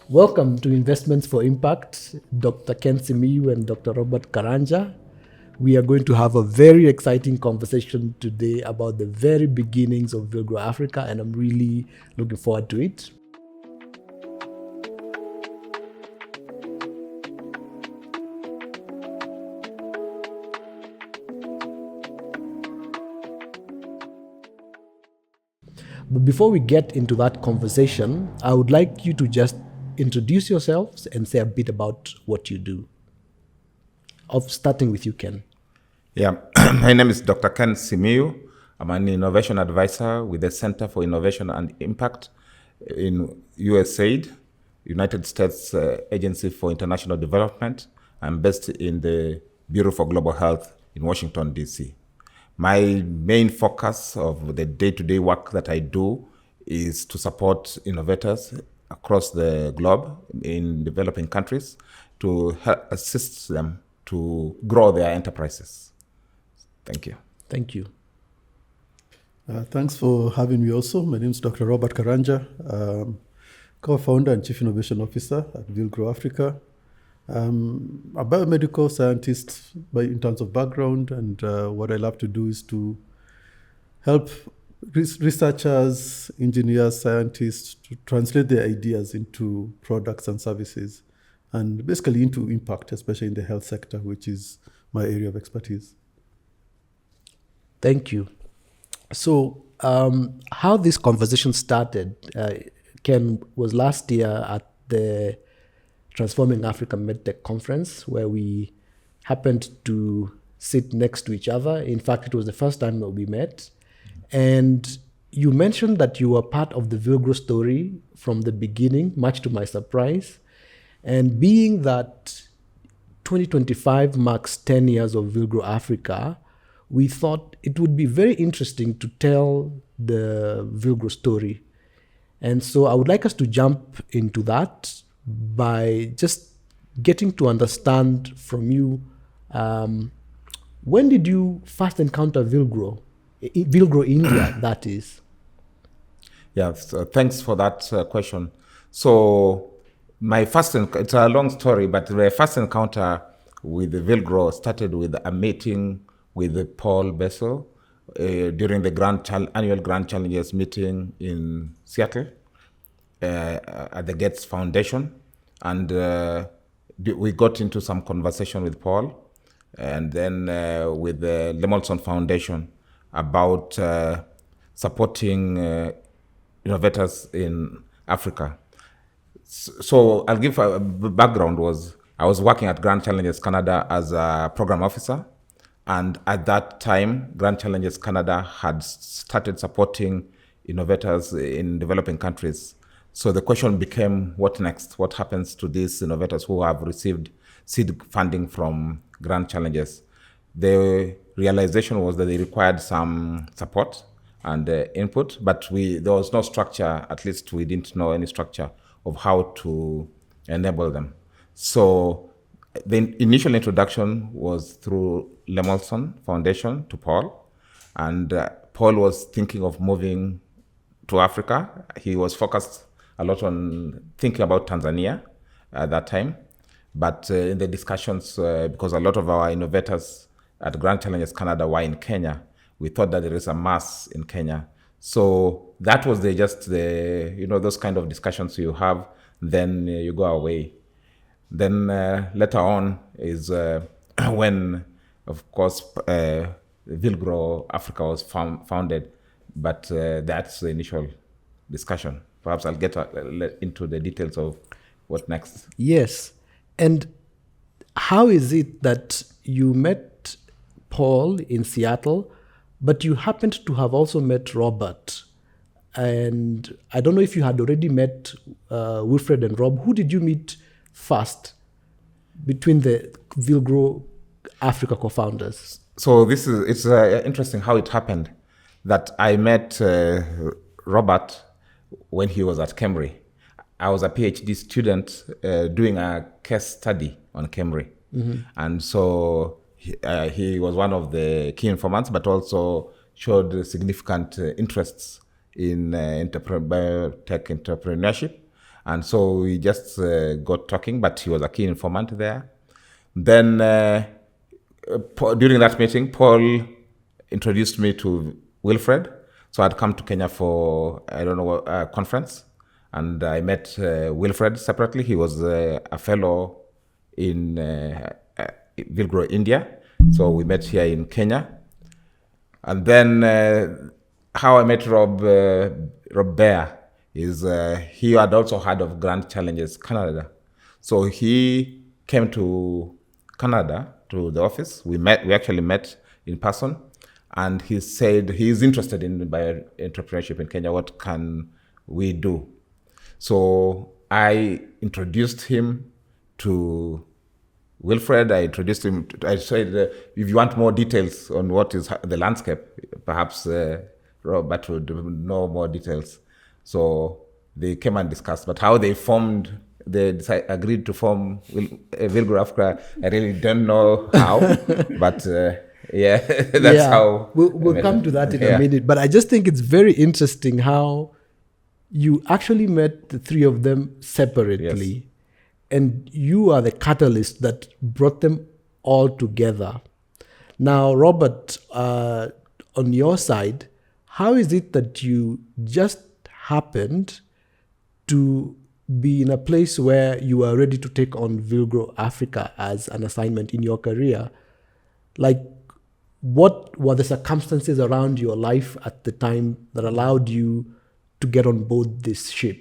Welcome to Investments for Impact, Dr. Ken Simiyu and Dr. Robert Karanja. We are going to have a very exciting conversation today about the very beginnings of Villgro Africa, and I'm really looking forward to it. But before we get into that conversation, I would like you to just introduce yourselves and say a bit about what you do. Starting with you, Ken. Yeah, my name is Dr. Ken Simiyu. I'm an innovation advisor with the Center for Innovation and Impact in USAID, United States Agency for International Development. I'm based in the Bureau for Global Health in Washington, D.C. My main focus of the day-to-day work that I do is to support innovators across the globe in developing countries to help assist them to grow their enterprises. Thank you. Thank you. Thanks for having me also. My name is Dr. Robert Karanja, co-founder and chief innovation officer at Villgro Africa. I'm a biomedical scientist in terms of background, and what I love to do is to help researchers, engineers, scientists to translate their ideas into products and services, and basically into impact, especially in the health sector, which is my area of expertise. Thank you. So how this conversation started, Ken, was last year at the Transforming Africa MedTech Conference, where we happened to sit next to each other. In fact, it was the first time that we met. And you mentioned that you were part of the Villgro story from the beginning, much to my surprise. And being that 2025 marks 10 years of Villgro Africa, we thought it would be very interesting to tell the Villgro story. And so I would like us to jump into that by just getting to understand from you, when did you first encounter Villgro India, that is? Yeah, so thanks for that question. So my first, it's a long story, but the first encounter with the Villgro started with a meeting with Paul Bessel during the annual Grand Challenges meeting in Seattle at the Gates Foundation. And we got into some conversation with Paul and then with the Lemonson Foundation about supporting innovators in Africa. So I'll give a background. I was working at Grand Challenges Canada as a program officer. And at that time, Grand Challenges Canada had started supporting innovators in developing countries. So the question became, what next? What happens to these innovators who have received seed funding from Grand Challenges? The realization was that they required some support and input, but there was no structure. At least we didn't know any structure of how to enable them. So the initial introduction was through Lemonson Foundation to Paul, and Paul was thinking of moving to Africa. He was focused a lot on thinking about Tanzania at that time, but in the discussions, because a lot of our innovators at Grand Challenges Canada were in Kenya, we thought that there is a mass in Kenya. So that was those kind of discussions you have, then you go away. Then later on is when, of course, Villgro Africa was founded, but that's the initial discussion. Perhaps I'll get into the details of what next. Yes. And how is it that you met Paul in Seattle, but you happened to have also met Robert? And I don't know if you had already met Wilfred and Rob. Who did you meet first between the Villgro Africa co-founders? So it's interesting how it happened that I met Robert when he was at Cambridge. I was a PhD student doing a case study on Cambridge. Mm-hmm. And so he was one of the key informants, but also showed significant interests in biotech entrepreneurship. And so we just got talking, but he was a key informant there. Then during that meeting, Paul introduced me to Wilfred. So I'd come to Kenya for, a conference. And I met Wilfred separately. He was a fellow in Villgro India. So we met here in Kenya. And then how I met Rob Beyer is he had also heard of Grand Challenges Canada. So he came to Canada, to the office. We actually met in person. And he said he's interested in bio-entrepreneurship in Kenya. What can we do? So I introduced him to Wilfred. I said, if you want more details on what is the landscape, perhaps Robert would know more details. So they came and discussed. But how they agreed to form Villgro Africa, I really don't know how. But that's how. We'll come to that in a minute. But I just think it's very interesting how you actually met the three of them separately. Yes. And you are the catalyst that brought them all together. Now, Robert, on your side, how is it that you just happened to be in a place where you are ready to take on Villgro Africa as an assignment in your career? Like, what were the circumstances around your life at the time that allowed you to get on board this ship?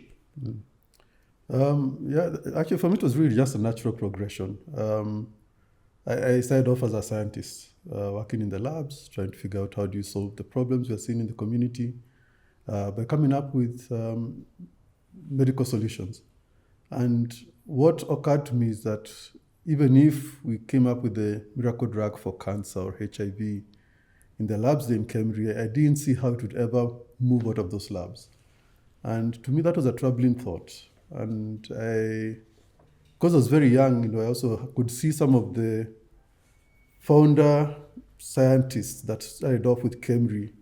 Actually, for me, it was really just a natural progression. I started off as a scientist, working in the labs, trying to figure out how do you solve the problems we're seeing in the community by coming up with medical solutions. And what occurred to me is that even if we came up with a miracle drug for cancer or HIV in the labs in Cambridge, I didn't see how it would ever move out of those labs. And to me, that was a troubling thought. And because I was very young, I also could see some of the founder scientists that started off with Cambridge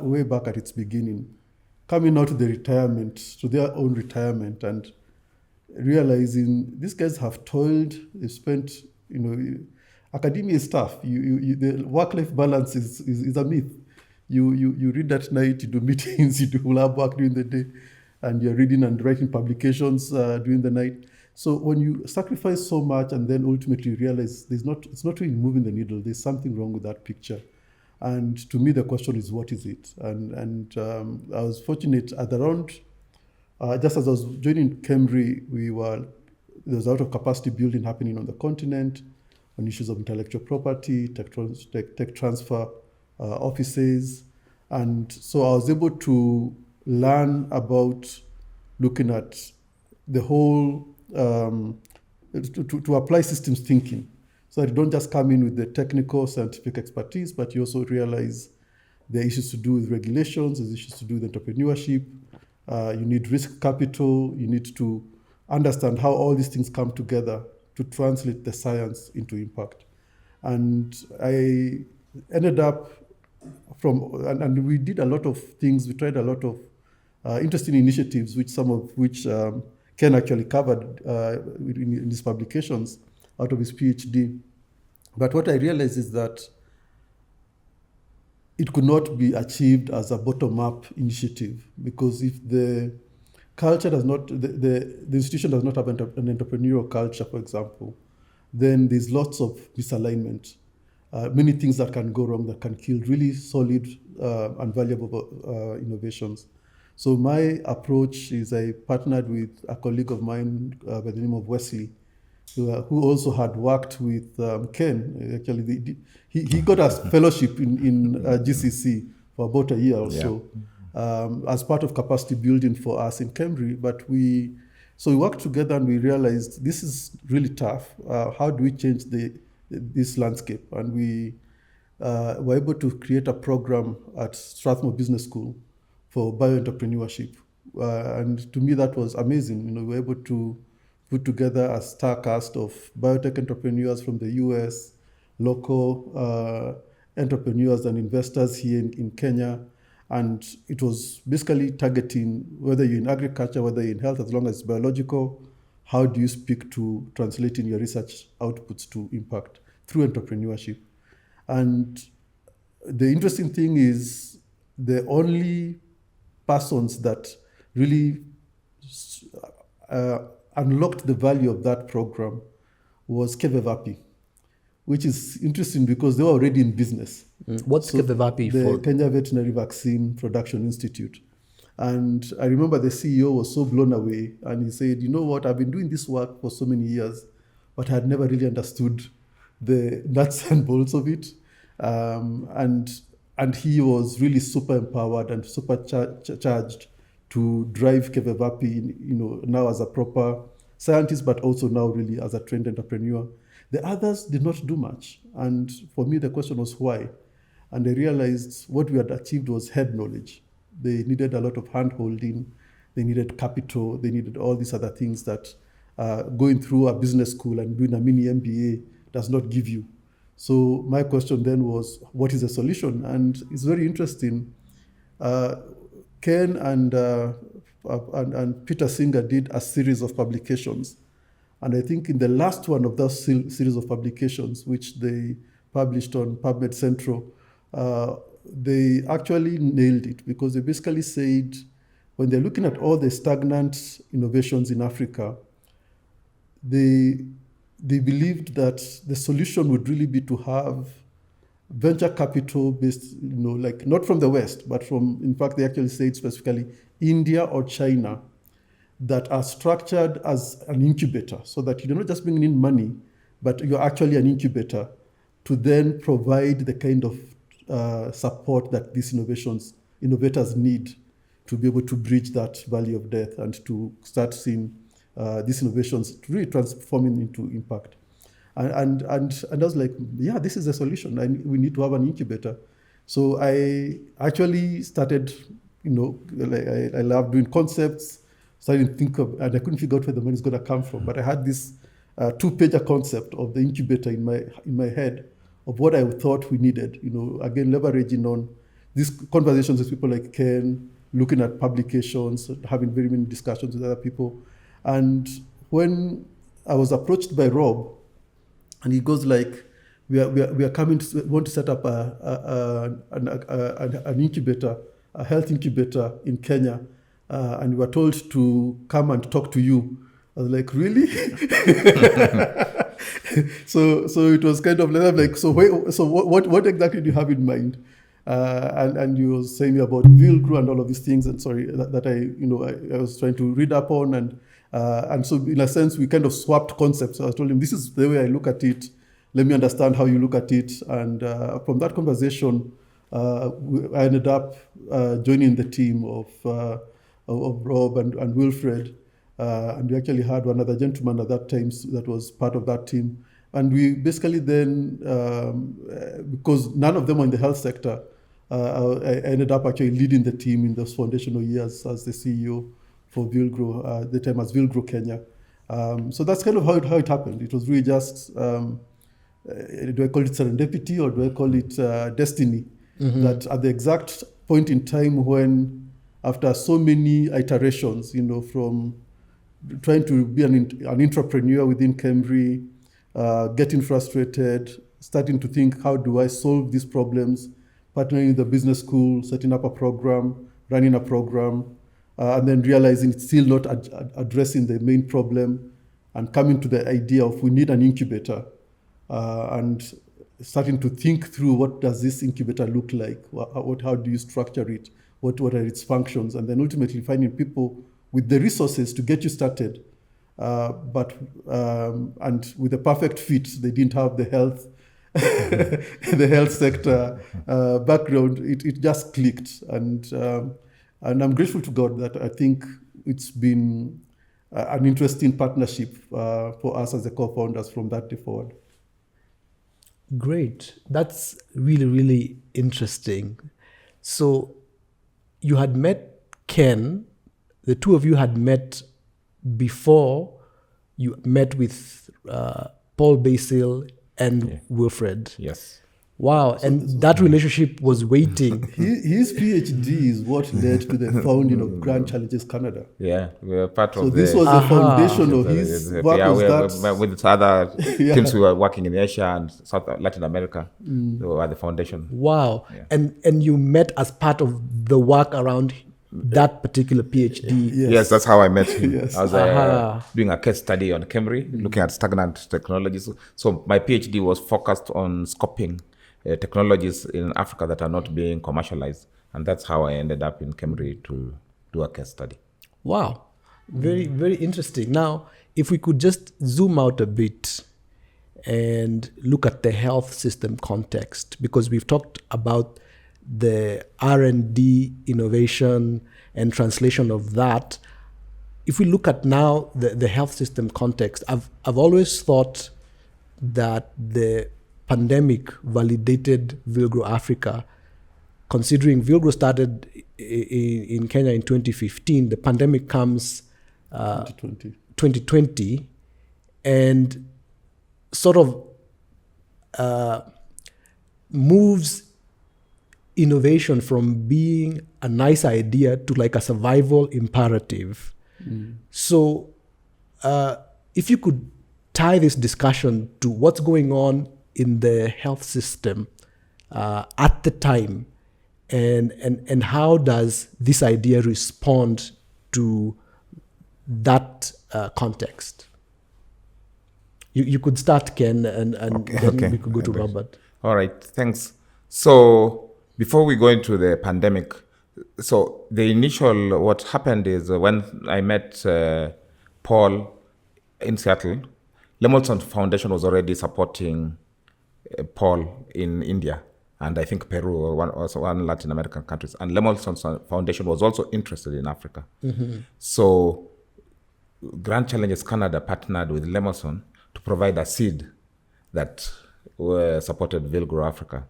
way back at its beginning, coming out to their own retirement, and realizing these guys have toiled, they've spent, academia is tough. The work-life balance is a myth. You read at night, you do meetings, you do lab work during the day, and you're reading and writing publications during the night. So when you sacrifice so much and then ultimately realize it's not really moving the needle, there's something wrong with that picture. And to me, the question is, what is it? And I was fortunate at around, just as I was joining Cambridge, there was a lot of capacity building happening on the continent on issues of intellectual property, tech transfer, offices. And so I was able to learn about looking at the whole, to apply systems thinking. So that you don't just come in with the technical scientific expertise, but you also realize there are issues to do with regulations, there's issues to do with entrepreneurship. You need risk capital, you need to understand how all these things come together to translate the science into impact. And I ended up and we did a lot of things, we tried a lot of interesting initiatives, some of which Ken actually covered in his publications out of his PhD. But what I realized is that it could not be achieved as a bottom-up initiative, because if the culture does not, the institution does not have an entrepreneurial culture, for example, then there's lots of misalignment. Many things that can go wrong that can kill really solid and valuable innovations. So my approach is I partnered with a colleague of mine by the name of Wesley, who also had worked with Ken. Actually, he got a fellowship in GCC for about a year or so as part of capacity building for us in Cambridge. But we worked together and we realized this is really tough. How do we change this landscape? And we were able to create a program at Strathmore Business School for bio-entrepreneurship. And to me, that was amazing. We were able to put together a star cast of biotech entrepreneurs from the US, local entrepreneurs and investors here in Kenya. And it was basically targeting whether you're in agriculture, whether you're in health, as long as it's biological, how do you speak to translating your research outputs to impact through entrepreneurship. And the interesting thing is the only persons that really unlocked the value of that program was Kevevapi, which is interesting because they were already in business. What's Kevevapi the for? Kenya Veterinary Vaccine Production Institute. And I remember the CEO was so blown away, and he said, you know what, I've been doing this work for so many years, but I had never really understood the nuts and bolts of it. And he was really super empowered and super charged to drive Kevevapi, now as a proper scientist, but also now really as a trained entrepreneur. The others did not do much. And for me, the question was why? And I realized what we had achieved was head knowledge. They needed a lot of hand-holding. They needed capital. They needed all these other things that going through a business school and doing a mini MBA does not give you. So my question then was, what is the solution? And it's very interesting. Ken and Peter Singer did a series of publications. And I think in the last one of those series of publications, which they published on PubMed Central, they actually nailed it, because they basically said, when they're looking at all the stagnant innovations in Africa, they believed that the solution would really be to have venture capital based, like not from the West, but from, in fact, they actually said specifically India or China, that are structured as an incubator, so that you're not just bringing in money, but you're actually an incubator to then provide the kind of support that these innovators need to be able to bridge that valley of death and to start seeing these innovations really transforming into impact. And I was like, yeah, this is the solution. We need to have an incubator. So I actually started, I love doing concepts, started to think of, and I couldn't figure out where the money is going to come from. But I had this 2-pager concept of the incubator in my head of what I thought we needed. Again, leveraging on these conversations with people like Ken, looking at publications, having very many discussions with other people. And when I was approached by Rob, and he goes like, we are coming to want to set up an incubator, a health incubator in Kenya, and we were told to come and talk to you. I was like, really? So it was kind of like, so what exactly do you have in mind? And you were saying about Villgro and all of these things, and sorry that I was trying to read up on, and so in a sense we kind of swapped concepts. So I told him, this is the way I look at it. Let me understand how you look at it. And from that conversation, I ended up joining the team of Rob and Wilfred. And we actually had one other gentleman at that time that was part of that team. And we basically then, because none of them were in the health sector, I ended up actually leading the team in those foundational years as the CEO for Villgro, the time as Villgro Kenya. So that's kind of how it happened. It was really just, do I call it serendipity or do I call it destiny? Mm-hmm. That at the exact point in time when, after so many iterations, from trying to be an entrepreneur within Cambry, getting frustrated, starting to think, how do I solve these problems, partnering with the business school, setting up a program, running a program, and then realizing it's still not addressing the main problem, and coming to the idea of we need an incubator, and starting to think through, what does this incubator look like? How do you structure it? What are its functions? And then ultimately finding people with the resources to get you started, but with the perfect fit. They didn't have the health the health sector background. It just clicked, and I'm grateful to God that I think it's been an interesting partnership for us as the co-founders from that day forward. Great. That's really, really interesting. So you had met Ken, the two of you had met before you met with Paul Basil and Wilfred. Yes. Wow. And that relationship was waiting. His PhD is what led to the founding of Grand Challenges Canada. Yeah, we were part So of this the... was the foundation of his work. Yeah, Was that with other Yeah. teams we were working in Asia and South Latin America. They were at the foundation. Wow. Yeah. And you met as part of the work around that particular PhD. Yes, that's how I met him. Yes. I was doing a case study on Camry, looking at stagnant technologies. So my PhD was focused on scoping technologies in Africa that are not being commercialized. And that's how I ended up in Camry to do a case study. Wow. Very, very interesting. Now, if we could just zoom out a bit and look at the health system context, because we've talked about the R&D innovation and translation of that. If we look at now the health system context, I've always thought that the pandemic validated Villgro Africa, considering Villgro started in Kenya in 2015. The pandemic comes 2020 and sort of moves innovation from being a nice idea to like a survival imperative. So if you could tie this discussion to what's going on in the health system at the time, and how does this idea respond to that context? You could start, Ken, and then we could go to Robert. All right, thanks. So before we go into the pandemic, so the initial, what happened is when I met Paul in Seattle, Lemelson Foundation was already supporting Paul in India, and I think Peru or one Latin American countries. And Lemelson Foundation was also interested in Africa. So Grand Challenges Canada partnered with Lemelson to provide a seed that supported Villgro Africa.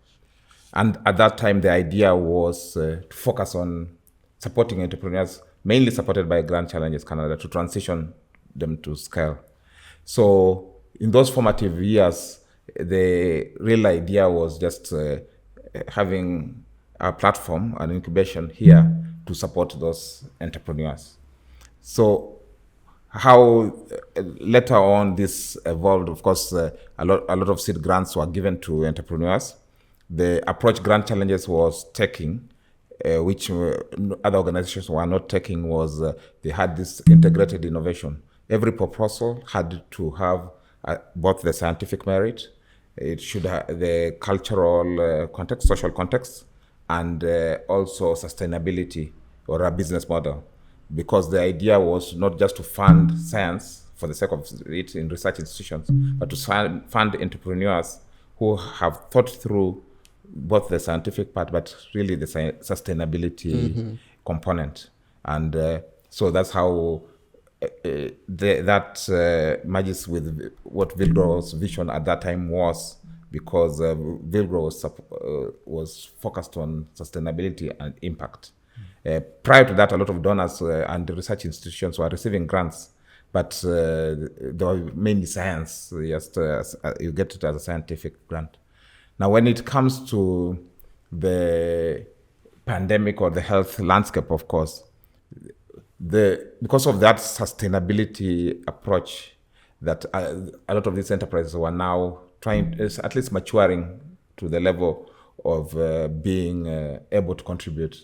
And at that time, the idea was to focus on supporting entrepreneurs, mainly supported by Grand Challenges Canada, to transition them to scale. So in those formative years, the real idea was just having a platform, an incubation here to support those entrepreneurs. So how later on this evolved, of course, a lot of seed grants were given to entrepreneurs. The approach Grand Challenges was taking, which other organizations were not taking, was they had this integrated innovation. Every proposal had to have both the scientific merit, it should have the cultural context, social context, and also sustainability or a business model. Because the idea was not just to fund science for the sake of it in research institutions, but to fund entrepreneurs who have thought through both the scientific part, but really the sustainability component. And so that's how that merges with what Villgro's vision at that time was, because Villgro was focused on sustainability and impact. Prior to that, a lot of donors and research institutions were receiving grants, but they were mainly science. Just you get it as a scientific grant. Now, when it comes to the pandemic or the health landscape, of course, because of that sustainability approach, that a lot of these enterprises were now trying, at least maturing to the level of being able to contribute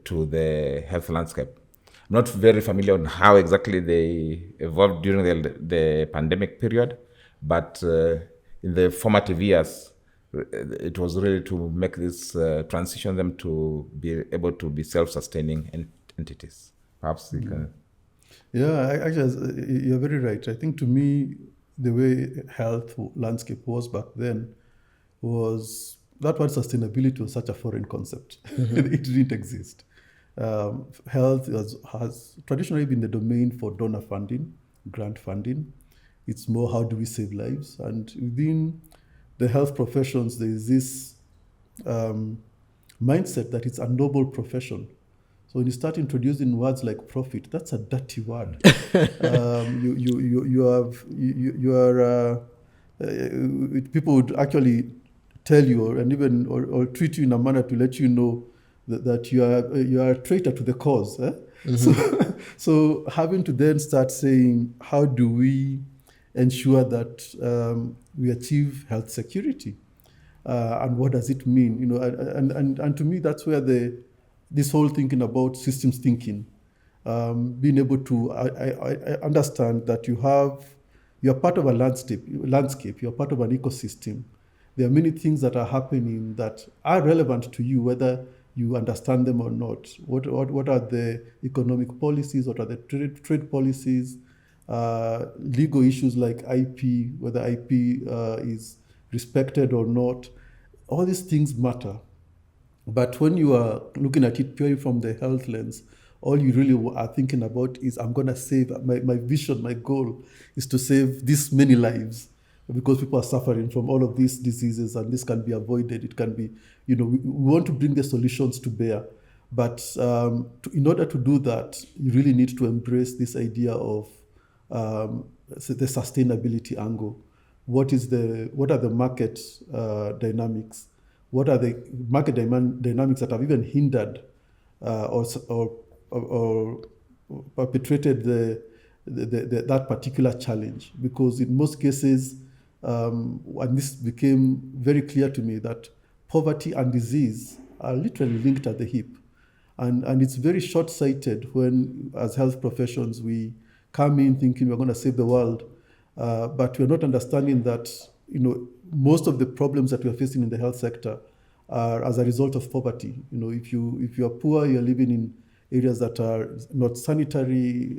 to the health landscape. I'm not very familiar on how exactly they evolved during the pandemic period, but in the formative years, it was really to make this transition them to be able to be self-sustaining entities. Perhaps you can... Yeah, actually, you're very right. I think to me, the way health landscape was back then was that word sustainability was such a foreign concept. It didn't exist. Health has traditionally been the domain for donor funding, grant funding. It's more how do we save lives? And within the health professions, there is this mindset that it's a noble profession. So when you start introducing words like profit, that's a dirty word. People would actually tell you or treat you in a manner to let you know that you are a traitor to the cause. So having to then start saying, how do we ensure that we achieve health security, and what does it mean? And to me, that's where this whole thinking about systems thinking, being able to I understand that you're part of a landscape, you're part of an ecosystem. There are many things that are happening that are relevant to you, whether you understand them or not. What are the economic policies? What are the trade policies? Legal issues like IP, whether IP is respected or not. All these things matter. But when you are looking at it purely from the health lens, all you really are thinking about is, I'm going to save, my vision, my goal is to save this many lives, because people are suffering from all of these diseases, and this can be avoided. It can be, we want to bring the solutions to bear. But in order to do that, you really need to embrace this idea of the sustainability angle. What are the market dynamics? What are the market dynamics that have even hindered or perpetrated that particular challenge? Because in most cases, and this became very clear to me, that poverty and disease are literally linked at the hip. And it's very short-sighted when, as health professions, we come in thinking we're going to save the world, but we're not understanding that most of the problems that we're facing in the health sector are as a result of poverty. If you are poor, you're living in areas that are not sanitary.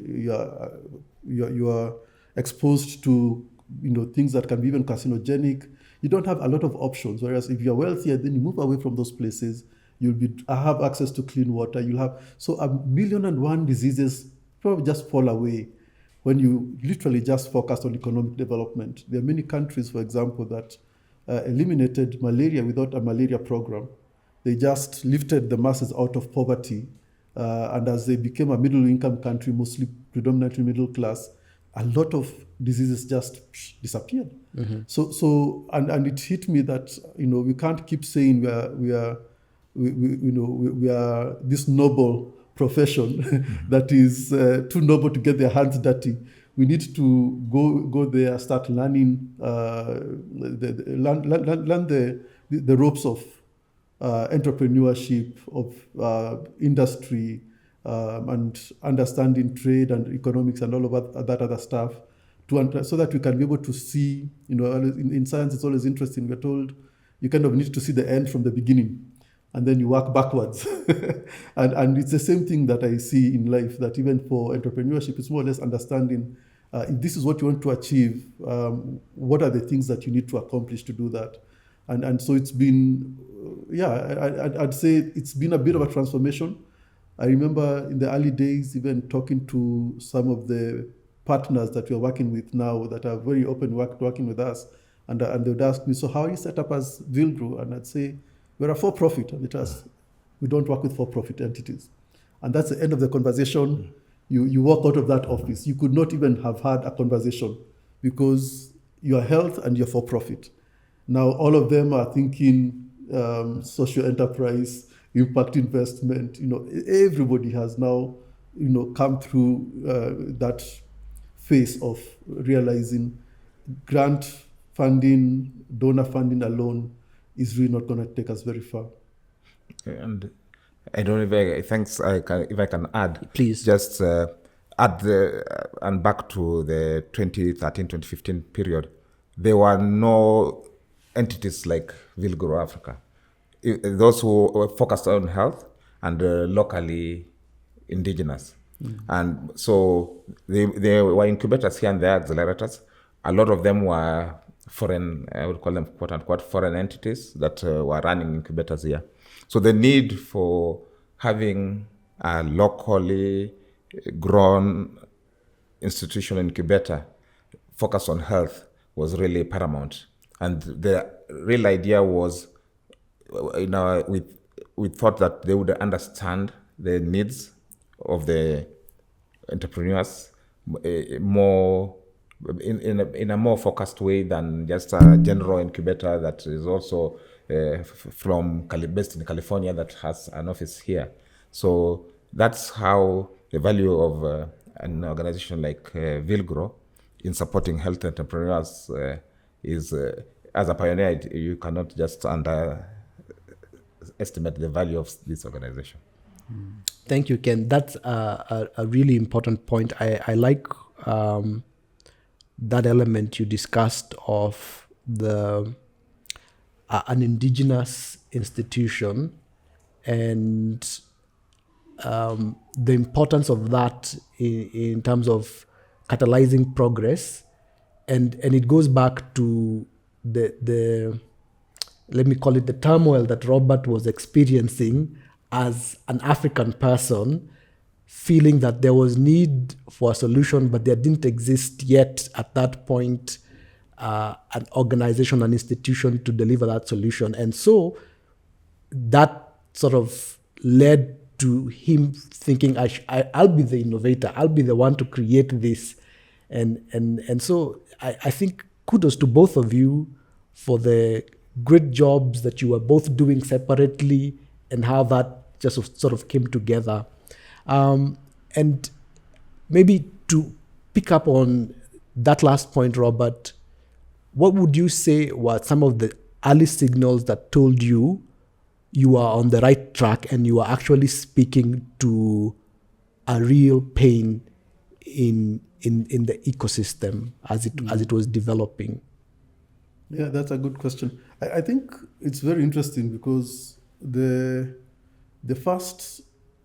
You are exposed to things that can be even carcinogenic. You don't have a lot of options. Whereas if you're wealthier, then you move away from those places. You'll have access to clean water. You'll have 1,000,001 diseases probably just fall away when you literally just focus on economic development. There are many countries, for example, that eliminated malaria without a malaria program. They just lifted the masses out of poverty, and as they became a middle-income country, mostly predominantly middle class, a lot of diseases just disappeared. Mm-hmm. So it hit me that we can't keep saying we are this noble profession that is too noble to get their hands dirty. We need to go there, start learning, learn the ropes of entrepreneurship, of industry, and understanding trade and economics and all of that other stuff, so that we can be able to see. In science, it's always interesting. We're told you kind of need to see the end from the beginning, and then you work backwards. and it's the same thing that I see in life, that even for entrepreneurship, it's more or less understanding if this is what you want to achieve, what are the things that you need to accomplish to do that. And so it's been, I'd say it's been a bit of a transformation. I remember in the early days, even talking to some of the partners that we're working with now that are very open working with us, and they would ask me, so how are you set up as Villgro? And I'd say, we're a for-profit, and we don't work with for-profit entities. And that's the end of the conversation. You walk out of that office. You could not even have had a conversation, because you're health and you're for-profit. Now, all of them are thinking social enterprise, impact investment. Everybody has now, come through that phase of realizing grant funding, donor funding alone is really not going to take us very far. And I don't know if I can add. Please. Just add and back to the 2013-2015 period, there were no entities like Villgro Africa. Those who were focused on health and locally indigenous. Mm. And so there were incubators here and there, accelerators. A lot of them were foreign, I would call them quote unquote foreign entities that were running incubators here. So the need for having a locally grown institutional incubator focused on health was really paramount. And the real idea was, we thought that they would understand the needs of the entrepreneurs more in a more focused way than just a general incubator that is also based in California that has an office here. So that's how the value of an organization like Villgro in supporting health entrepreneurs is, as a pioneer, you cannot just underestimate the value of this organization. Thank you, Ken. That's a really important point. I like that element you discussed of the an indigenous institution and the importance of that in terms of catalyzing progress, and it goes back to the let me call it the turmoil that Robert was experiencing as an African person, feeling that there was need for a solution, but there didn't exist yet at that point an organization, an institution to deliver that solution. And so that sort of led to him thinking, I'll be the innovator, I'll be the one to create this. And so I think kudos to both of you for the great jobs that you were both doing separately and how that just sort of came together. And maybe to pick up on that last point, Robert, what would you say were some of the early signals that told you you are on the right track and you are actually speaking to a real pain in the ecosystem as it was developing? Yeah, that's a good question. I think it's very interesting because the first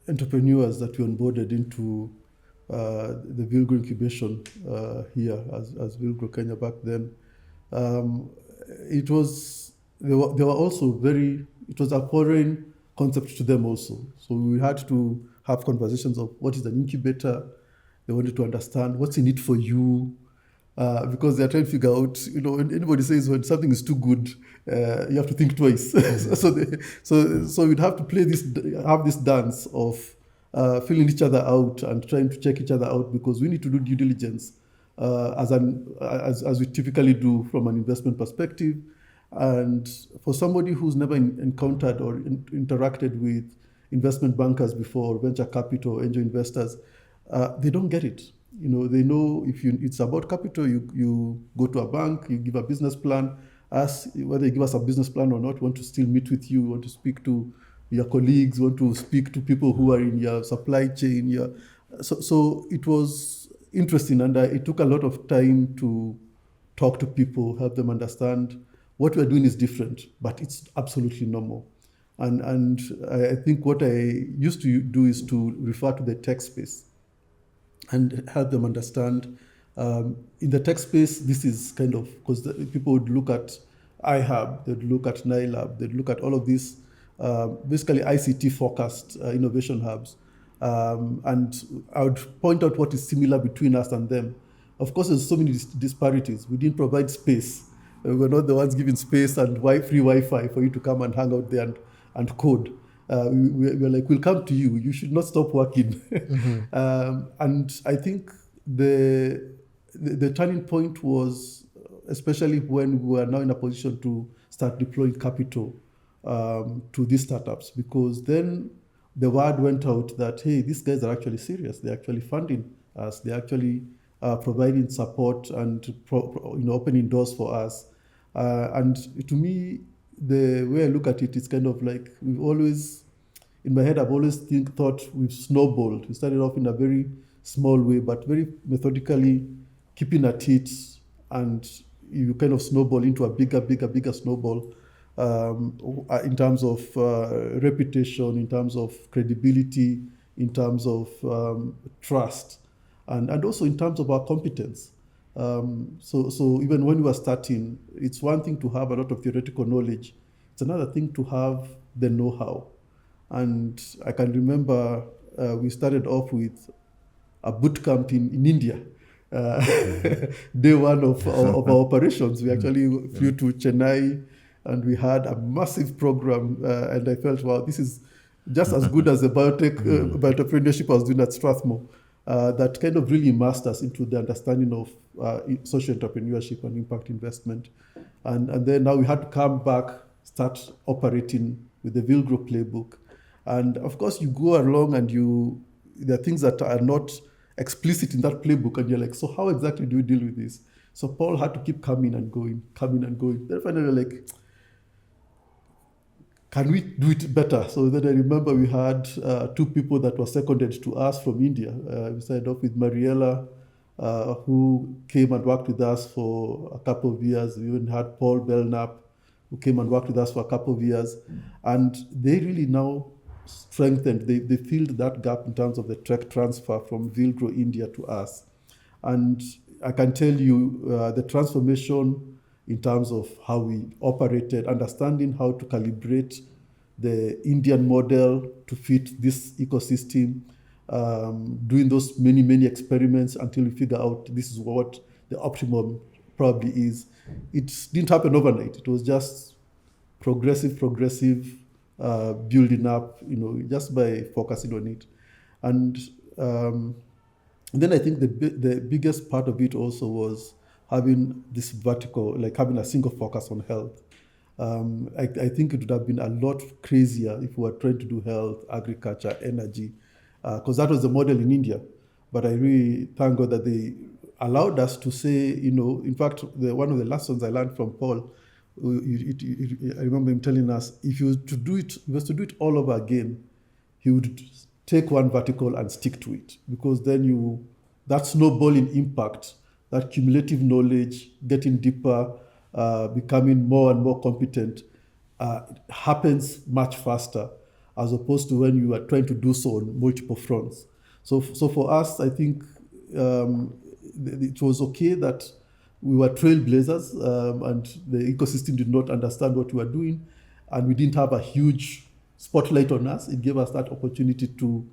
entrepreneurs that we onboarded into the Villgro incubation here as Villgro Kenya back then, they were also it was a foreign concept to them also. So we had to have conversations of what is an incubator. They wanted to understand what's in it for you, because they're trying to figure out, when anybody says when something is too good, you have to think twice. So we'd have to have this dance of filling each other out and trying to check each other out, because we need to do due diligence as we typically do from an investment perspective. And for somebody who's never encountered or interacted with investment bankers before, venture capital, angel investors, they don't get it. They know if it's about capital, you go to a bank, you give a business plan, ask whether you give us a business plan or not, want to still meet with you, want to speak to your colleagues, want to speak to people who are in your supply chain. So it was interesting, and it took a lot of time to talk to people, help them understand what we're doing is different, but it's absolutely normal. And I think what I used to do is to refer to the tech space and help them understand. In the tech space, this is kind of, because people would look at iHub, they'd look at NILAB, they'd look at all of these basically ICT-focused innovation hubs. And I would point out what is similar between us and them. Of course, there's so many disparities. We didn't provide space. We're not the ones giving space and free Wi-Fi for you to come and hang out there and code. We're like, we'll come to you. You should not stop working. Mm-hmm. And I think the turning point was, especially when we were now in a position to start deploying capital to these startups, because then the word went out that, hey, these guys are actually serious. They're actually funding us. They're actually providing support and opening doors for us. And to me, the way I look at it is kind of like we've always, in my head, I've always thought we've snowballed. We started off in a very small way, but very methodically keeping at it, and you kind of snowball into a bigger snowball in terms of reputation, in terms of credibility, in terms of trust, and also in terms of our competence. So even when we were starting, it's one thing to have a lot of theoretical knowledge. It's another thing to have the know-how. And I can remember we started off with a boot camp in India. Day one of our operations, we actually flew to Chennai, and we had a massive program. And I felt, wow, this is just as good as the bioentrepreneurship I was doing at Strathmore. That kind of really immersed us into the understanding of social entrepreneurship and impact investment. And then now we had to come back start operating with the Villgro playbook. And of course, you go along and there are things that are not explicit in that playbook, and you're like, so how exactly do you deal with this? So Paul had to keep coming and going. Then finally, like, can we do it better? So then I remember we had 2 people that were seconded to us from India. We started off with Mariella, who came and worked with us for a couple of years. We even had Paul Belknap, who came and worked with us for a couple of years. And they really now strengthened, they filled that gap in terms of the tech transfer from Villgro India to us. And I can tell you the transformation in terms of how we operated, understanding how to calibrate the Indian model to fit this ecosystem, doing those many experiments until we figure out this is what the optimum probably is. It didn't happen overnight. It was just progressive building up, just by focusing on it. And then I think the biggest part of it also was having this vertical, like having a single focus on health. I think it would have been a lot crazier if we were trying to do health, agriculture, energy, because that was the model in India. But I really thank God that they allowed us to say, in fact, one of the lessons I learned from Paul, I remember him telling us, if he was to do it all over again, he would take one vertical and stick to it, because then that snowballing impact, that cumulative knowledge, getting deeper, becoming more and more competent, happens much faster, as opposed to when you are trying to do so on multiple fronts. So for us, I think it was okay that we were trailblazers, and the ecosystem did not understand what we were doing, and we didn't have a huge spotlight on us. It gave us that opportunity to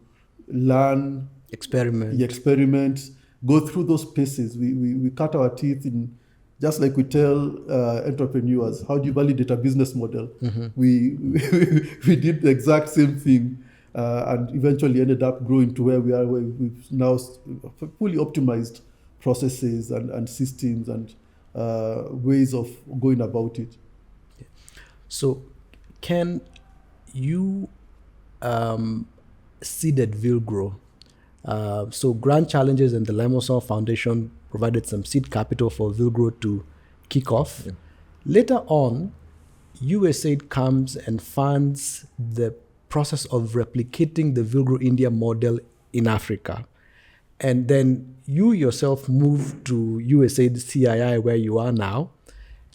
learn, experiment, go through those paces. We cut our teeth in, just like we tell entrepreneurs, how do you validate a business model? Mm-hmm. We did the exact same thing, and eventually ended up growing to where we are, where we've now fully optimized processes and systems and ways of going about it. So can you seeded Villgro? So Grand Challenges and the Lemonsoul Foundation provided some seed capital for Villgro to kick off. Yeah. Later on, USAID comes and funds the process of replicating the Villgro India model in Africa. And then you yourself moved to USAID CII, where you are now.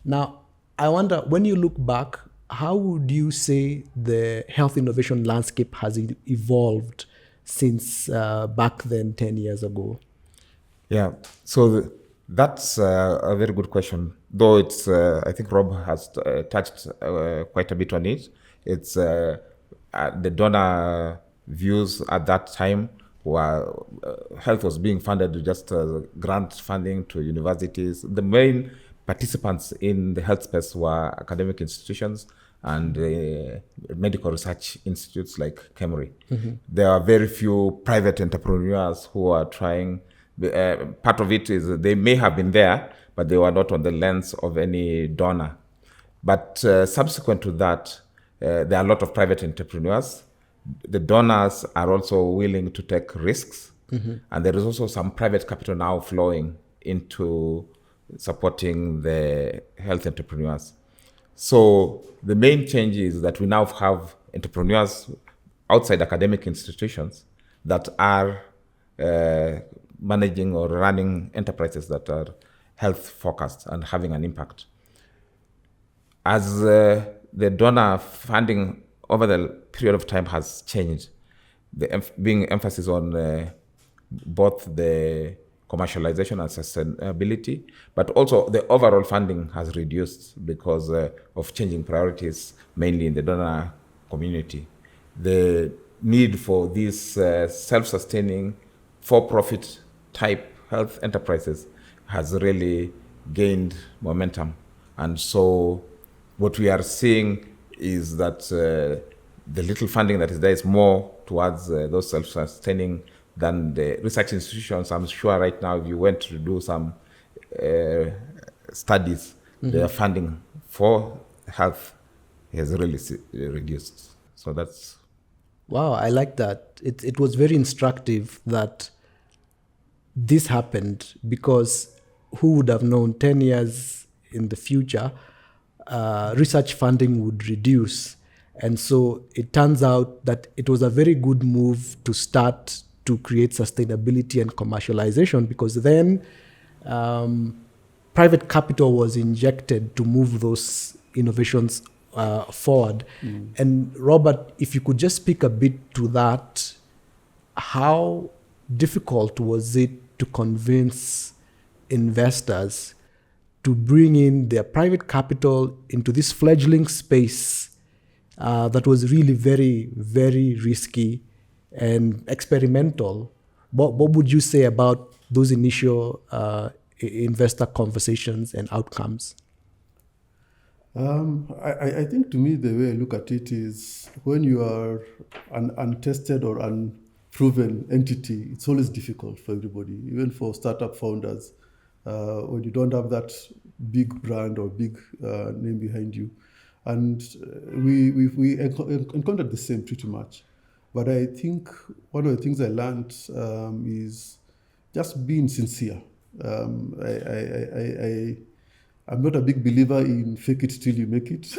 Now, I wonder, when you look back, how would you say the health innovation landscape has evolved since back then, 10 years ago? Yeah, so that's a very good question. Though it's, I think Rob has touched quite a bit on it. It's the donor views at that time where health was being funded with just grant funding to universities. The main participants in the health space were academic institutions and medical research institutes like KEMRI. Mm-hmm. There are very few private entrepreneurs who are trying. Part of it is they may have been there, but they were not on the lens of any donor. But subsequent to that, there are a lot of private entrepreneurs. The donors are also willing to take risks. Mm-hmm. And there is also some private capital now flowing into supporting the health entrepreneurs. So the main change is that we now have entrepreneurs outside academic institutions that are managing or running enterprises that are health focused and having an impact. As the donor funding over the period of time has changed, being emphasis on both the commercialization and sustainability, but also the overall funding has reduced because of changing priorities, mainly in the donor community. The need for these self-sustaining, for-profit type health enterprises has really gained momentum. And so what we are seeing is that the little funding that is there is more towards those self-sustaining than the research institutions. I'm sure right now, if you went to do some studies, mm-hmm. they are funding for health has really reduced. So that's... Wow, I like that. It was very instructive that this happened, because who would have known 10 years in the future, research funding would reduce. And so it turns out that it was a very good move to start to create sustainability and commercialization, because then private capital was injected to move those innovations forward. And Robert, if you could just speak a bit to that, how difficult was it to convince investors to bring in their private capital into this fledgling space that was really very, very risky and experimental? What would you say about those initial investor conversations and outcomes? I think, to me, the way I look at it is, when you are an untested or unproven entity, it's always difficult for everybody, even for startup founders, when you don't have that big brand or big name behind you. And we encountered the same pretty much. But I think one of the things I learned is just being sincere. I'm not a big believer in fake it till you make it.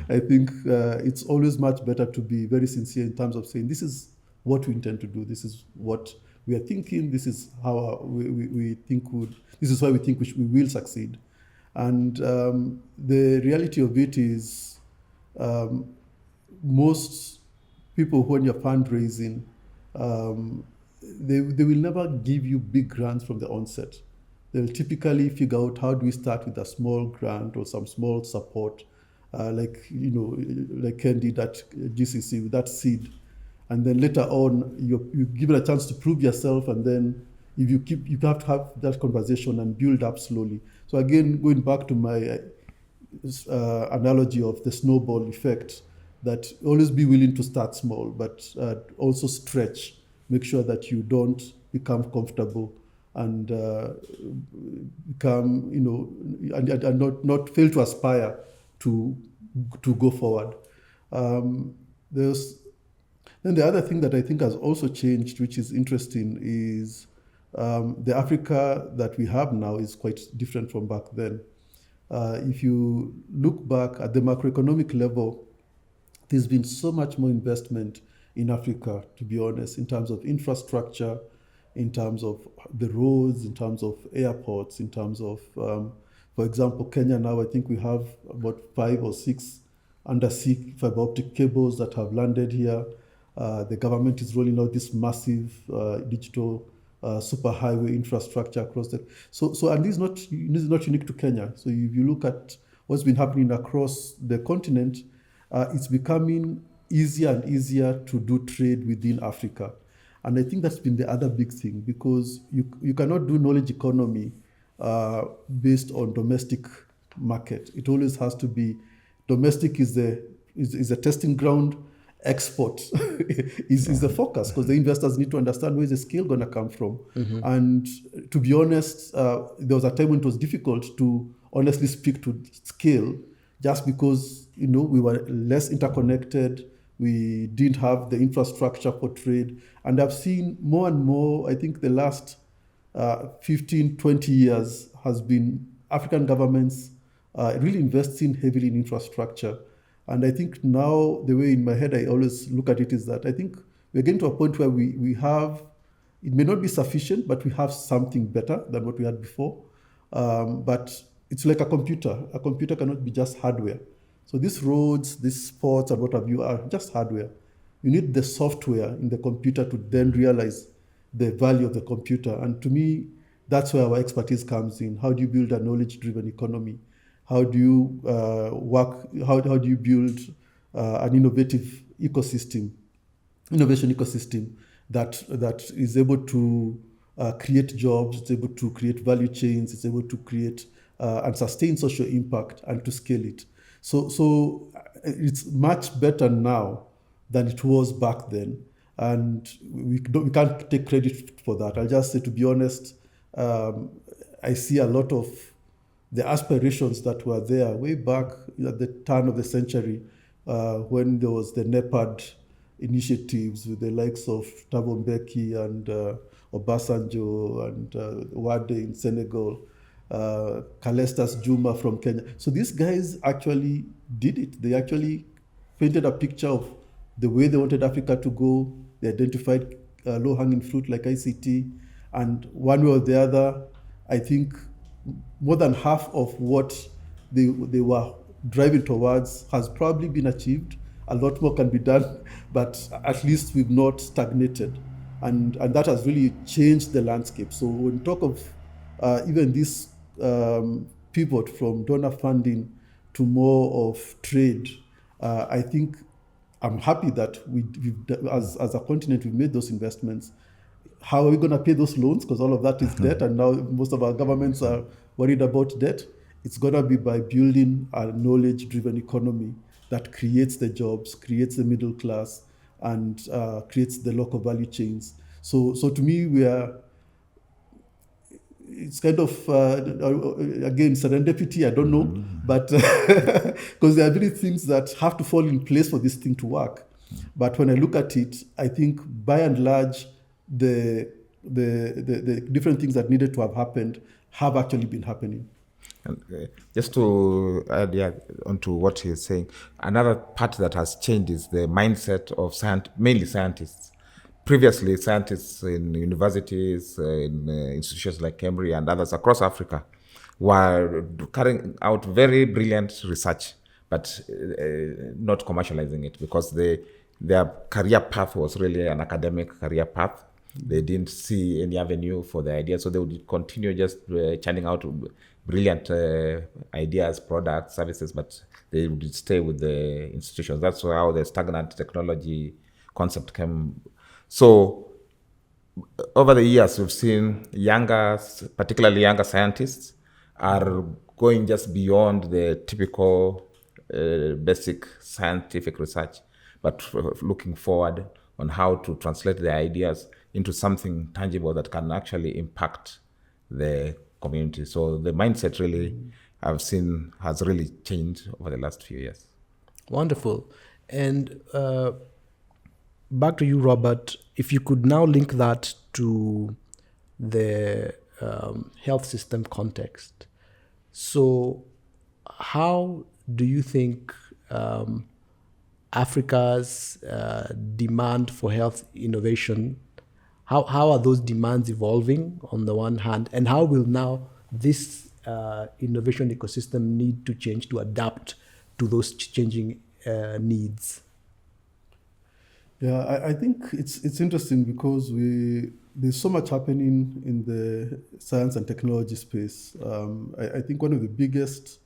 I think it's always much better to be very sincere in terms of saying, this is what we intend to do, this is what we are thinking, this is how we think this is why we think we will succeed. And the reality of it is, most people, when you're fundraising, they will never give you big grants from the onset. They'll typically figure out, how do we start with a small grant or some small support, like Ken did at GCC with that seed. And then later on, you give it a chance to prove yourself, and then if you have to have that conversation and build up slowly. So again, going back to my analogy of the snowball effect, that always be willing to start small, but also stretch. Make sure that you don't become comfortable and become, and not fail to aspire to go forward. Then the other thing that I think has also changed, which is interesting, is the Africa that we have now is quite different from back then. If you look back at the macroeconomic level, there's been so much more investment in Africa, to be honest, in terms of infrastructure, in terms of the roads, in terms of airports, in terms of, for example, Kenya now, I think we have about 5 or 6 undersea fiber optic cables that have landed here. The government is rolling out this massive digital superhighway infrastructure across the... And this is not unique to Kenya. So if you look at what's been happening across the continent, it's becoming easier and easier to do trade within Africa. And I think that's been the other big thing, because you cannot do knowledge economy based on domestic market. It always has to be domestic is a testing ground. Export is the focus, because the investors need to understand where the scale going to come from. Mm-hmm. And to be honest, there was a time when it was difficult to honestly speak to scale, just because we were less interconnected. We didn't have the infrastructure for trade. And I've seen more and more, I think the last 15, 20 years has been African governments really investing heavily in infrastructure. And I think now, the way in my head I always look at it is that I think we're getting to a point where we have, it may not be sufficient, but we have something better than what we had before. But it's like a computer. A computer cannot be just hardware. So these roads, these sports, and what have you are just hardware. You need the software in the computer to then realize the value of the computer. And to me, that's where our expertise comes in. How do you build a knowledge-driven economy? How do you How do you build an innovation ecosystem that is able to create jobs, it's able to create value chains, it's able to create and sustain social impact, and to scale it. So it's much better now than it was back then, and we can't take credit for that. I'll just say, to be honest, I see a lot of the aspirations that were there way back at the turn of the century, when there was the NEPAD initiatives with the likes of Thabo Mbeki and Obasanjo and Wade in Senegal, Calestas Juma from Kenya. So these guys actually did it. They actually painted a picture of the way they wanted Africa to go. They identified low-hanging fruit like ICT, and one way or the other, I think more than half of what they were driving towards has probably been achieved. A lot more can be done, but at least we've not stagnated. And that has really changed the landscape. So when we talk of even this pivot from donor funding to more of trade, I think I'm happy that as a continent, we've made those investments. How are we going to pay those loans? Because all of that is debt, and now most of our governments are worried about debt. It's going to be by building a knowledge-driven economy that creates the jobs, creates the middle class, and creates the local value chains. So to me, it's kind of, again, serendipity, I don't know, but because there are many things that have to fall in place for this thing to work. But when I look at it, I think by and large, the different things that needed to have happened have actually been happening. And just to add onto what he's saying, another part that has changed is the mindset of mainly scientists. Previously, scientists in universities, in institutions like Cambridge and others across Africa were carrying out very brilliant research, but not commercializing it because their career path was really an academic career path. They didn't see any avenue for the idea, so they would continue just churning out brilliant ideas, products, services, but they would stay with the institutions. That's how the stagnant technology concept came. So over the years, we've seen particularly younger scientists are going just beyond the typical basic scientific research, but looking forward on how to translate their ideas into something tangible that can actually impact the community. So the mindset really, I've seen, has really changed over the last few years. Wonderful. And back to you, Robert. If you could now link that to the health system context. So how do you think Africa's demand for health innovation, how are those demands evolving on the one hand, and how will now this innovation ecosystem need to change to adapt to those changing needs? Yeah, I think it's interesting because there's so much happening in the science and technology space. I think one of the biggest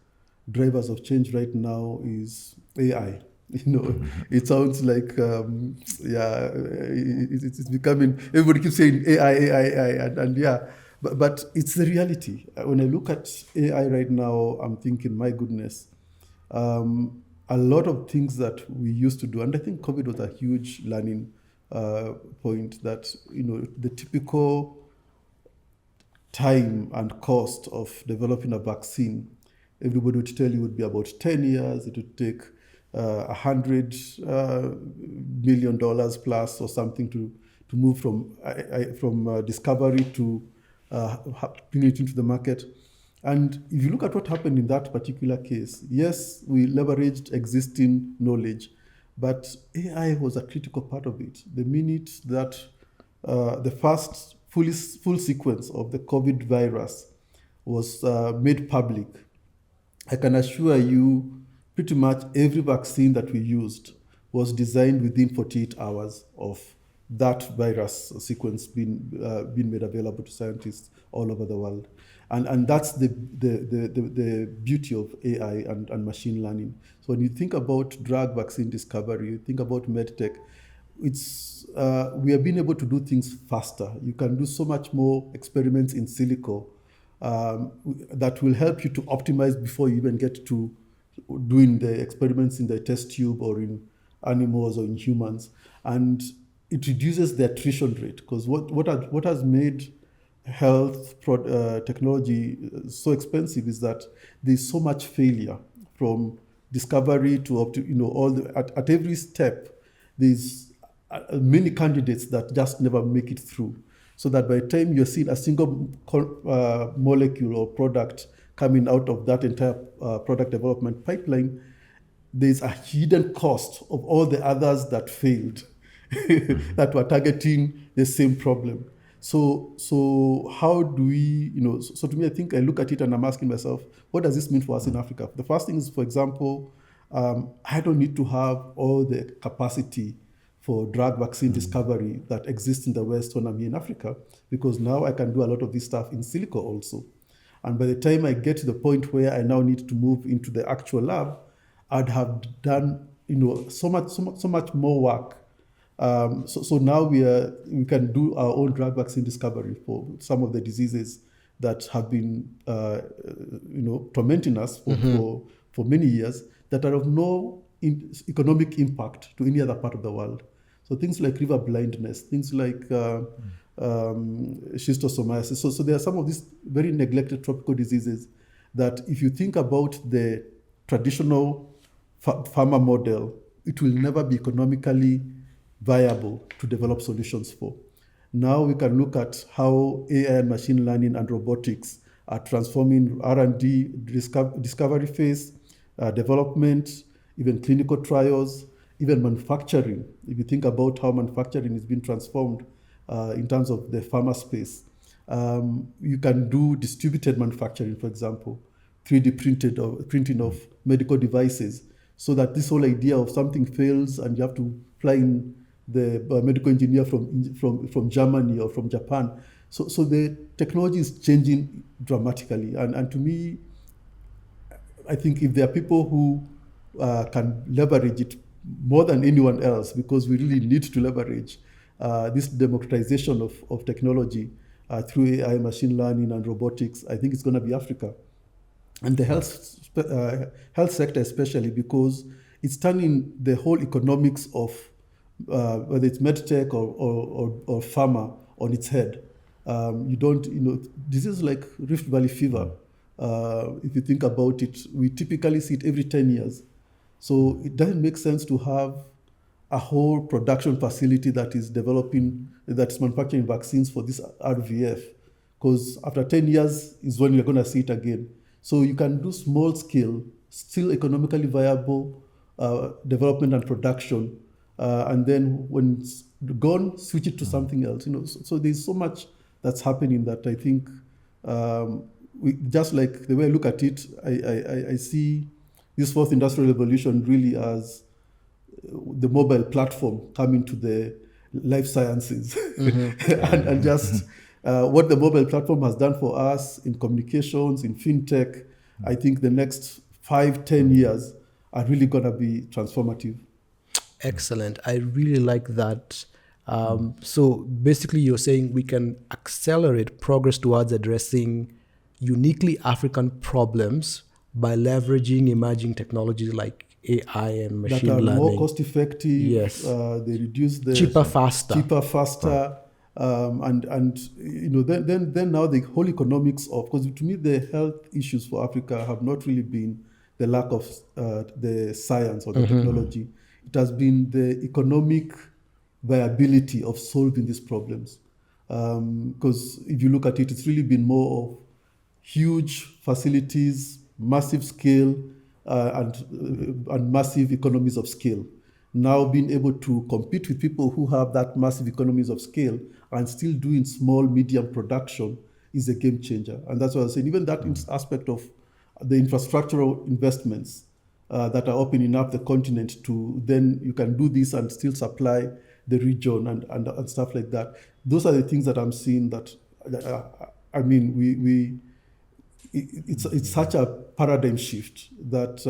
drivers of change right now is AI. It sounds like, it's becoming, everybody keeps saying AI, and but it's the reality. When I look at AI right now, I'm thinking, my goodness, a lot of things that we used to do, and I think COVID was a huge learning point, that, the typical time and cost of developing a vaccine, everybody would tell you would be about 10 years, it would take $100 million plus or something to move from discovery to bring it into the market. And if you look at what happened in that particular case, yes, we leveraged existing knowledge, but AI was a critical part of it. The minute that the first full sequence of the COVID virus was made public, I can assure you pretty much every vaccine that we used was designed within 48 hours of that virus sequence being made available to scientists all over the world. And that's the beauty of AI and machine learning. So when you think about drug vaccine discovery, you think about medtech, we have been able to do things faster. You can do so much more experiments in silico that will help you to optimize before you even get to doing the experiments in the test tube or in animals or in humans. And it reduces the attrition rate, because what has made health technology so expensive is that there's so much failure from discovery to up to, all at every step. There's many candidates that just never make it through. So that by the time you're seeing a single molecule or product coming out of that entire product development pipeline, there's a hidden cost of all the others that failed that were targeting the same problem. So how do we, so to me, I think I look at it and I'm asking myself, what does this mean for us in Africa? The first thing is, for example, I don't need to have all the capacity for drug vaccine discovery that exists in the West when I'm here in Africa, because now I can do a lot of this stuff in silico also. And by the time I get to the point where I now need to move into the actual lab, I'd have done, so much more work. So now we can do our own drug vaccine discovery for some of the diseases that have been, tormenting us for many years, that are of no economic impact to any other part of the world. So things like river blindness, things like schistosomiasis. So there are some of these very neglected tropical diseases that, if you think about the traditional farmer model, it will never be economically viable to develop solutions for. Now we can look at how AI and machine learning and robotics are transforming R&D, discovery phase, development, even clinical trials, even manufacturing. If you think about how manufacturing is being transformed in terms of the pharma space, you can do distributed manufacturing, for example, 3D printing of medical devices, so that this whole idea of something fails and you have to fly in the medical engineer from Germany or from Japan. So the technology is changing dramatically. And to me, I think if there are people who can leverage it more than anyone else, because we really need to leverage this democratization of technology through AI, machine learning, and robotics, I think it's going to be Africa. And the health sector especially, because it's turning the whole economics of whether it's medtech or pharma on its head. Diseases like Rift Valley fever, if you think about it, we typically see it every 10 years. So it doesn't make sense to have a whole production facility that is manufacturing vaccines for this RVF, because after 10 years is when you're going to see it again. So you can do small scale, still economically viable development and production, and then when it's gone, switch it to something else. So there's so much that's happening that I think, just like the way I look at it, I see this fourth industrial revolution really as the mobile platform coming to the life sciences, and just what the mobile platform has done for us in communications, in fintech. I think the next 5-10 years are really going to be transformative. Excellent. I really like that. So basically you're saying we can accelerate progress towards addressing uniquely African problems by leveraging emerging technologies like AI and machine learning. That are more cost effective. Yes. They reduce the cheaper, faster. Right. Then now the whole economics of, because to me the health issues for Africa have not really been the lack of the science or the technology. It has been the economic viability of solving these problems. Because if you look at it, it's really been more of huge facilities, massive scale, and massive economies of scale. Now being able to compete with people who have that massive economies of scale and still doing small, medium production is a game changer. And that's what I was saying. Even that aspect of the infrastructural investments that are opening up the continent to, then you can do this and still supply the region and stuff like that. Those are the things that I'm seeing that, it's such a paradigm shift that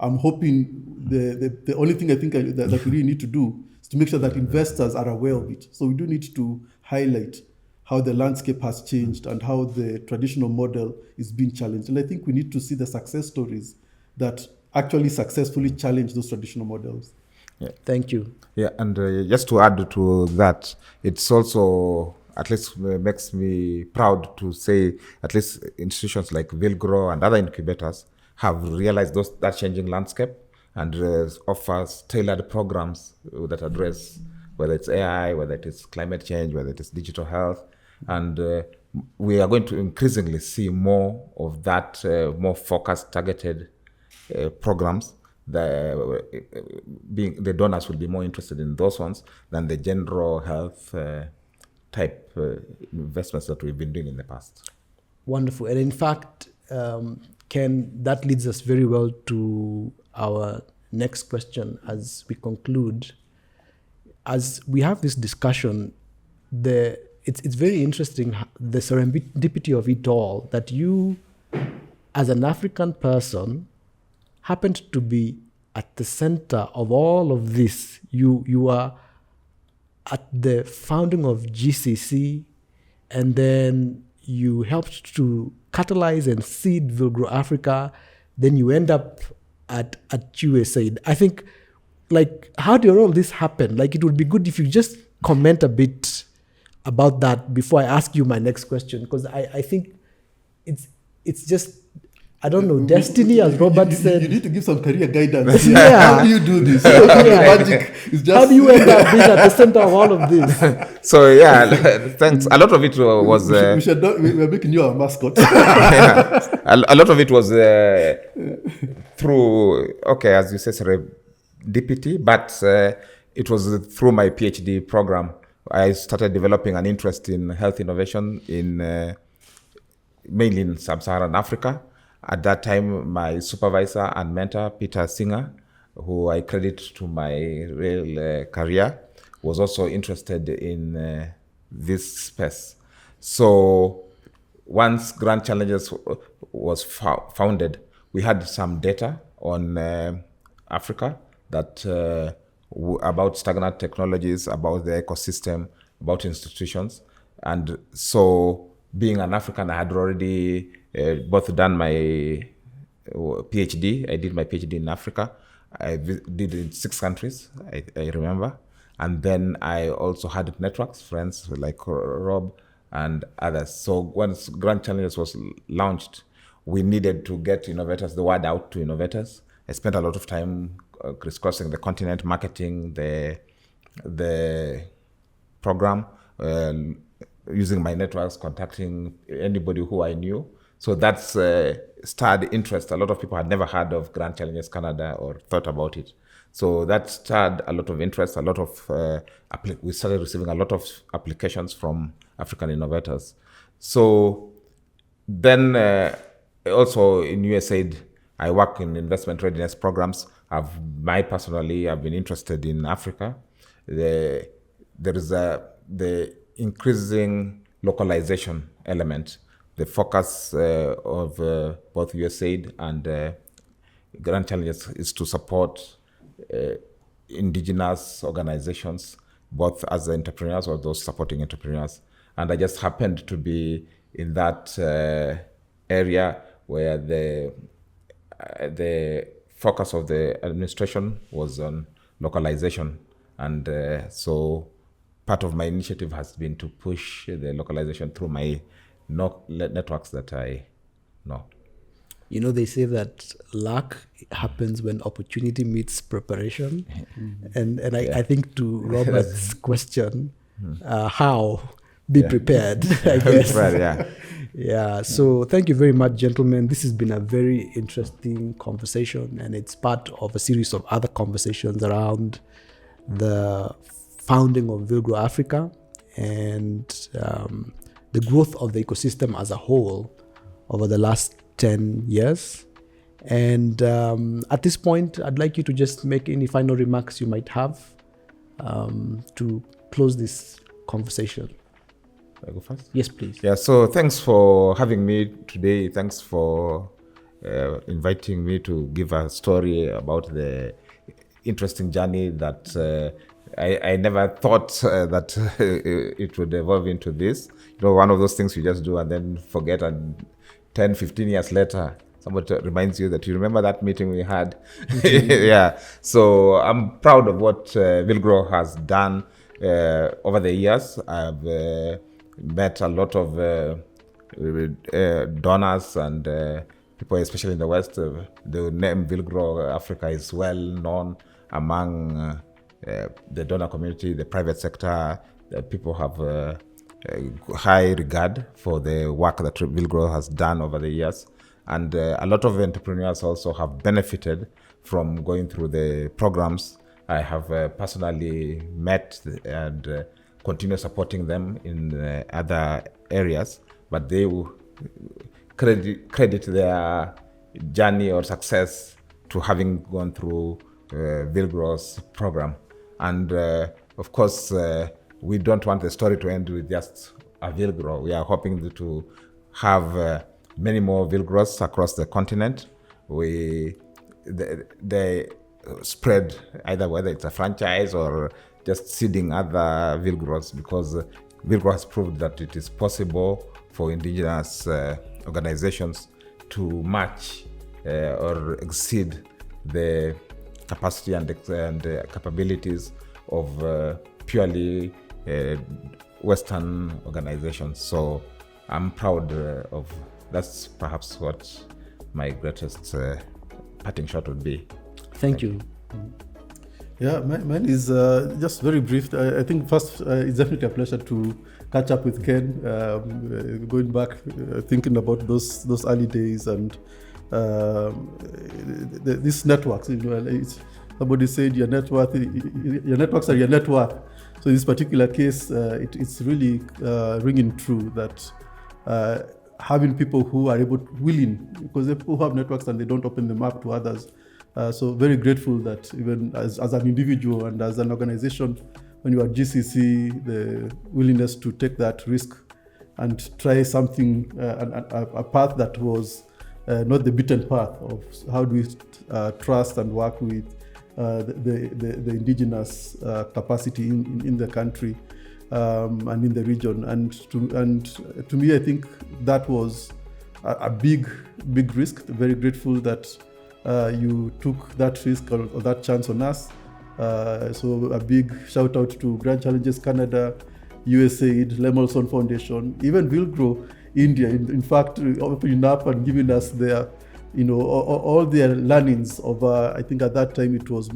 I'm hoping the only thing I think that we really need to do is to make sure that investors are aware of it. So we do need to highlight how the landscape has changed and how the traditional model is being challenged. And I think we need to see the success stories that actually successfully challenge those traditional models. Yeah. Thank you. Yeah, and just to add to that, it's also at least makes me proud to say at least institutions like Villgro and other incubators have realized that changing landscape and offers tailored programs that address whether it's AI, whether it is climate change, whether it is digital health. And we are going to increasingly see more of that, more focused, targeted programs. The donors will be more interested in those ones than the general health type investments that we've been doing in the past. Wonderful. And in fact, Ken, that leads us very well to our next question as we conclude. As we have this discussion, it's very interesting, the serendipity of it all, that you, as an African person, happened to be at the center of all of this. You are at the founding of GCC, and then you helped to catalyze and seed Villgro Africa. Then you end up at USAID. I think, like, how did all this happen? Like, it would be good if you just comment a bit about that before I ask you my next question, because I think it's just, I don't know, destiny, as Robert said. You need to give some career guidance. Yeah. How do you do this? Yeah. Magic is just... How do you end up being at the center of all of this? So yeah, thanks. A lot of it was... we're making you our mascot. Yeah. A lot of it was through, okay, as you say, serendipity, but it was through my PhD program. I started developing an interest in health innovation mainly in sub-Saharan Africa. At that time, my supervisor and mentor, Peter Singer, who I credit to my real career, was also interested in this space. So once Grand Challenges was founded, we had some data on Africa that about stagnant technologies, about the ecosystem, about institutions. And so being an African, I had already both done my PhD. I did my PhD in Africa. I did it in 6 countries, I remember. And then I also had networks, friends like Rob and others. So once Grand Challenges was launched, we needed to get innovators, the word out to innovators. I spent a lot of time crisscrossing the continent, marketing the program, using my networks, contacting anybody who I knew. So that's started interest. A lot of people had never heard of Grand Challenges Canada or thought about it. So that started a lot of interest, a lot of, we started receiving a lot of applications from African innovators. So then also in USAID, I work in investment readiness programs. I've been interested in Africa. There is the increasing localization element. The focus of both USAID and Grand Challenges is to support indigenous organizations, both as entrepreneurs or those supporting entrepreneurs. And I just happened to be in that area where the focus of the administration was on localization. And so part of my initiative has been to push the localization through my networks that I know. You know, they say that luck happens when opportunity meets preparation. Mm-hmm. And I think to Robert's question, how be prepared, I guess. Right, yeah. Yeah, so thank you very much, gentlemen. This has been a very interesting conversation, and it's part of a series of other conversations around the founding of Villgro Africa and the growth of the ecosystem as a whole over the last 10 years. And at this point, I'd like you to just make any final remarks you might have to close this conversation. I go first? Yes, please. Yeah, so thanks for having me today. Thanks for inviting me to give a story about the interesting journey that I never thought that it would evolve into this. You know, one of those things you just do and then forget, and 10, 15 years later, somebody reminds you that you remember that meeting we had. Yeah, so I'm proud of what Villgro has done over the years. I've met a lot of donors and people, especially in the West. The name Villgro Africa is well known among the donor community, the private sector. People have high regard for the work that Villgro has done over the years. And a lot of entrepreneurs also have benefited from going through the programs. I have personally met and continue supporting them in other areas, but they will credit their journey or success to having gone through Villgro's program. And of course, we don't want the story to end with just a Villgro. We are hoping to have many more Villgros across the continent. They spread either whether it's a franchise or just seeding other Villgros, because Villgro has proved that it is possible for indigenous organizations to match or exceed the capacity and capabilities of purely Western organizations. So I'm proud of that's perhaps what my greatest parting shot would be. Thank you. Yeah, mine is just very brief. I think first, it's definitely a pleasure to catch up with Ken, going back, thinking about those early days and these networks. Somebody said your networks are your network. So in this particular case, it's really ringing true that having people who are willing, because people who have networks and they don't open them up to others. So very grateful that even as an individual and as an organization, when you are GCC, the willingness to take that risk and try something, a path that was not the beaten path of how do we trust and work with the indigenous capacity in the country and in the region. And to me, I think that was a big risk. Very grateful that you took that risk or that chance on us. So a big shout out to Grand Challenges Canada, USAID, Lemelson Foundation, even Villgro India. In fact, opening up and giving us their, all their learnings of, I think at that time it was,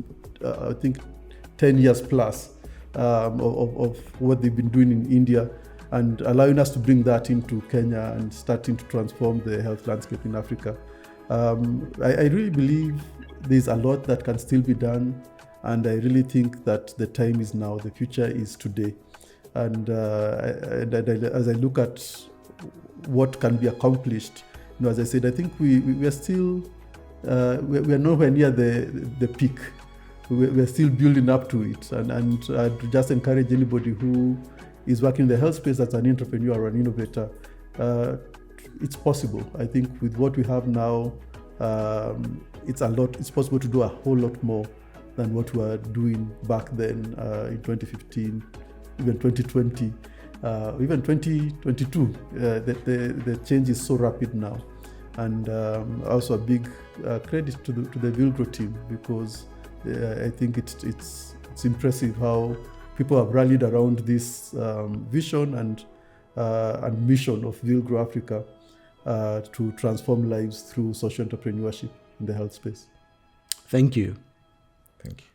10 years plus of what they've been doing in India, and allowing us to bring that into Kenya and starting to transform the health landscape in Africa. I really believe there's a lot that can still be done, and I really think that the time is now, the future is today. And as I look at what can be accomplished, as I said, I think we are still, we are nowhere near the peak. We are still building up to it, and I'd just encourage anybody who is working in the health space as an entrepreneur or an innovator, it's possible. I think with what we have now, it's possible to do a whole lot more than what we were doing back then in 2015, even 2020, even 2022. The change is so rapid now. And also a big credit to the Villgro team, because I think it's impressive how people have rallied around this vision and mission of Villgro Africa to transform lives through social entrepreneurship in the health space. Thank you. Thank you.